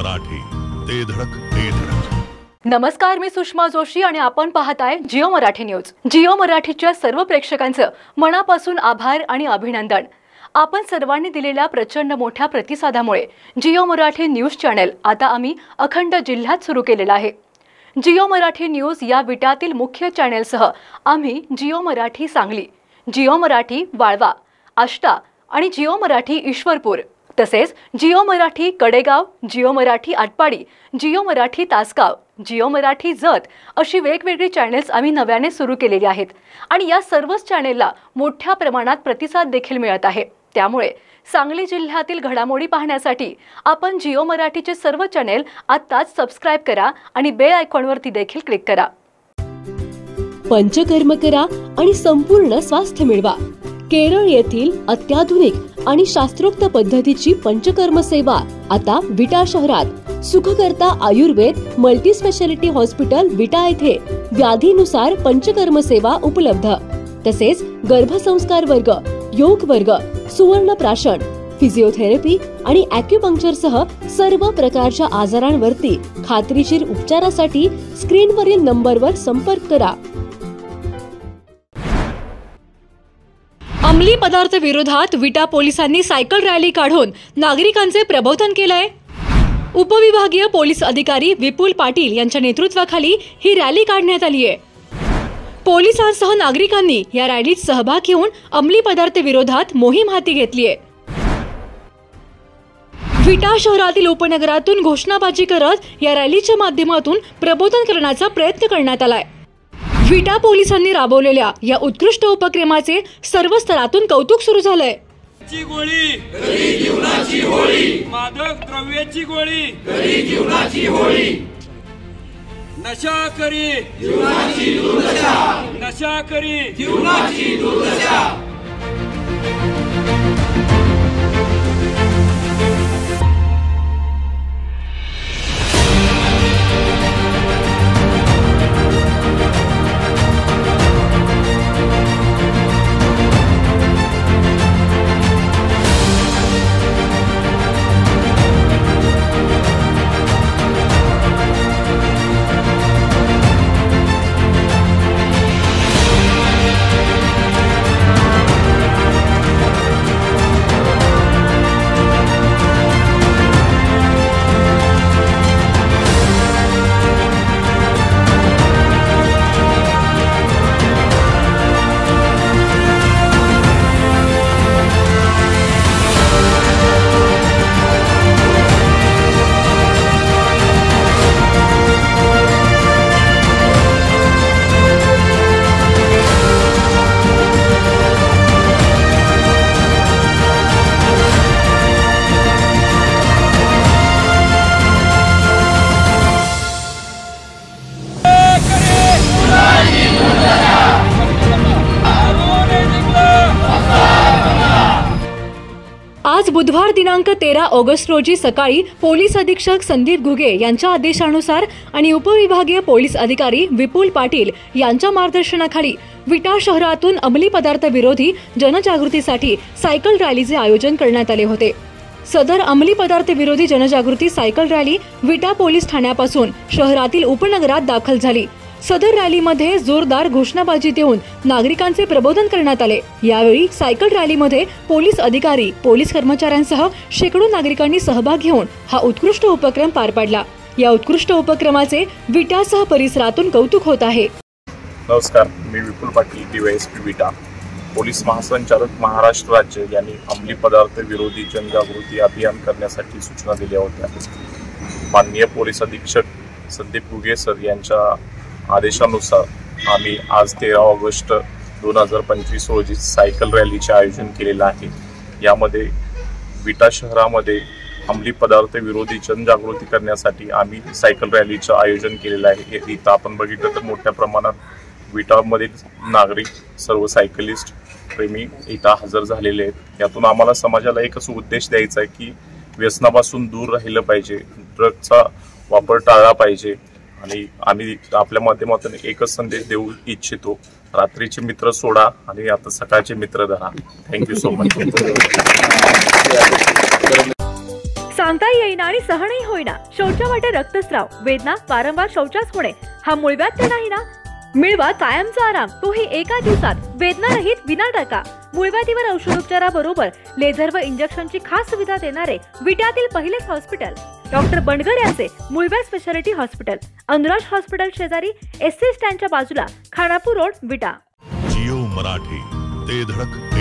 मराठी, ते धडक ते धडक। नमस्कार, मी सुषमा जोशी आणि आपण पाहताय जिओ मराठी न्यूज। जिओ मराठीच्या सर्व प्रेक्षकांचं मनापासून आभार आणि अभिनंदन। आपण सर्वांनी दिलेल्या प्रचंड मोठ्या प्रतिसादामुळे जिओ मराठी न्यूज चॅनल आता आम्ही अखंड जिल्ह्यात सुरू केलेला आहे। जिओ मराठी न्यूज या विटातील मुख्य चॅनलसह आम्ही जिओ मराठी सांगली, जिओ मराठी वाळवा, आष्टा आणि जिओ मराठी ईश्वरपूर, तसेच जिओ मराठी कडेगाव, जिओ मराठी आटपाडी, जिओ मराठी तासगाव, जिओ मराठी जत अशी वेगवेगळी चॅनल्स आम्ही नव्याने सुरू केलेली आहेत आणि या सर्वच चॅनलला मोठ्या प्रमाणात प्रतिसाद देखील मिळत आहे। त्यामुळे सांगली जिल्ह्यातील घडामोडी पाहण्यासाठी आपण जिओ मराठीचे सर्व चॅनल आत्ताच सबस्क्राइब करा आणि बेल आयकॉनवरती देखील क्लिक करा। पंचकर्म करा आणि संपूर्ण स्वास्थ्य मिळवा। केरळ येथील अत्याधुनिक आणि शास्त्रोक्त पद्धतीची पंचकर्म सेवा आता विटा शहरात सुखकर्ता आयुर्वेद मल्टी स्पेशालिटी हॉस्पिटल विटा येथे व्याधीनुसार पंचकर्म सेवा उपलब्ध, तसेच गर्भसंस्कार वर्ग, योग वर्ग, सुवर्ण प्राशन, फिजिओथेरपी आणि ॲक्युपंक्चर सह सर्व प्रकारच्या आजारांवरती खात्रीशीर उपचारासाठी स्क्रीनवरील नंबरवर संपर्क करा। अंमली पदार्थ विरोधात विटा पोलिसांनी सायकल रॅली काढून नागरिकांचे प्रबोधन केलंय। उपविभागीय पोलीस अधिकारी विपुल पाटील यांच्या नेतृत्वाखाली ही रॅली काढण्यात आली आहे। पोलिसांसह नागरिकांनी या रॅलीत सहभाग घेऊन अंमली पदार्थ विरोधात मोहीम हाती घेतली आहे। विटा शहरातील उपनगरातून घोषणाबाजी करत या रॅलीच्या माध्यमातून प्रबोधन करण्याचा प्रयत्न करण्यात आलाय। विटा पोलिसांनी राबवलेल्या या उत्कृष्ट उपक्रमाचे सर्व स्तरातून कौतुक सुरू झालंय। गोळी घरी जीवनाची होळी, मादक द्रव्याची गोळी घरी जीवनाची होळी, नशा करी जीवनाची दुर्दशा, नशा करी जीवनाची दुर्दशा। आज बुधवार दिनांक 13 ऑगस्ट रोजी सकाळी पोलीस अधीक्षक संदीप घुगे यांच्या आदेशानुसार आणि उपविभागीय पोलीस अधिकारी विपुल पाटील यांच्या मार्गदर्शनाखाली विटा शहरातून अंमली पदार्थ विरोधी जनजागृतीसाठी सायकल रॅलीचे आयोजन करण्यात आले होते। सदर अंमली पदार्थ विरोधी जनजागृती सायकल रॅली विटा पोलीस ठाण्यापासून शहरातील उपनगरात दाखल झाली। सदर रॅलीमध्ये जोरदार घोषणाबाजी देऊन नागरिकांचे प्रबोधन करण्यात आले। यावेळी सायकल रॅलीमध्ये पोलीस अधिकारी, पोलीस कर्मचाऱ्यांसह शेकडो नागरिकांनी सहभाग घेऊन हा उत्कृष्ट उपक्रम पार पाडला। या उत्कृष्ट उपक्रमाचे विटासह परिसरातून कौतुक होत आहे। नमस्कार, मी विपुल पाटील, DYSP विटा, पोलीस महासंचालक महाराष्ट्र राज्य यांनी अंमली पदार्थ विरोधी जनजागृती अभियान करण्यासाठी सूचना दिल्या होत्या। माननीय पोलीस अधीक्षक संदीप घुगे सर यांच्या आदेशानुसार आम्ही आज 13 ऑगस्ट 2025 रोजी सायकल रॅलीचे आयोजन केलेलं आहे। यामध्ये विटा शहरामध्ये अंमली पदार्थ विरोधी जनजागृती करण्यासाठी आम्ही सायकल रॅलीचं आयोजन केलेलं आहे। इथं आपण बघितलं तर मोठ्या प्रमाणात विटामधील नागरिक, सर्व सायकलिस्ट प्रेमी इथं हजर झालेले आहेत। यातून आम्हाला समाजाला एकच उद्देश द्यायचा आहे की व्यसनापासून दूर राहिलं पाहिजे, ड्रग्सचा वापर टाळला पाहिजे आणि आम्ही आपल्या माध्यमातून एकच संदेश देऊ इच्छितो, रात्रीचे मित्र सोडा आणि आता सकाळचे मित्र धरा। Thank you so much. सांगता येईना आणि सहनही होईना, शौचा वाटे रक्तस्राव, वेदना, वारंवार शौचास होणे हा मूळव्याध तर नाही ना? मिळवा कायमचा आराम, तोही एका दिवसात, वेदनारहित विना टाका. मूळव्याधीवर औषधोपचाराबरोबर लेझर व इंजेक्शनची खास सुविधा देणारे विट्यातील पहिलेच हॉस्पिटल डॉक्टर बंडगर यांचे मूळव्याध स्पेशालिटी हॉस्पिटल, अनुराज हॉस्पिटल शेजारी एसटी स्टँडच्या बाजूला, खानापूर रोड, विटा. जिओ मराठी, ते धडक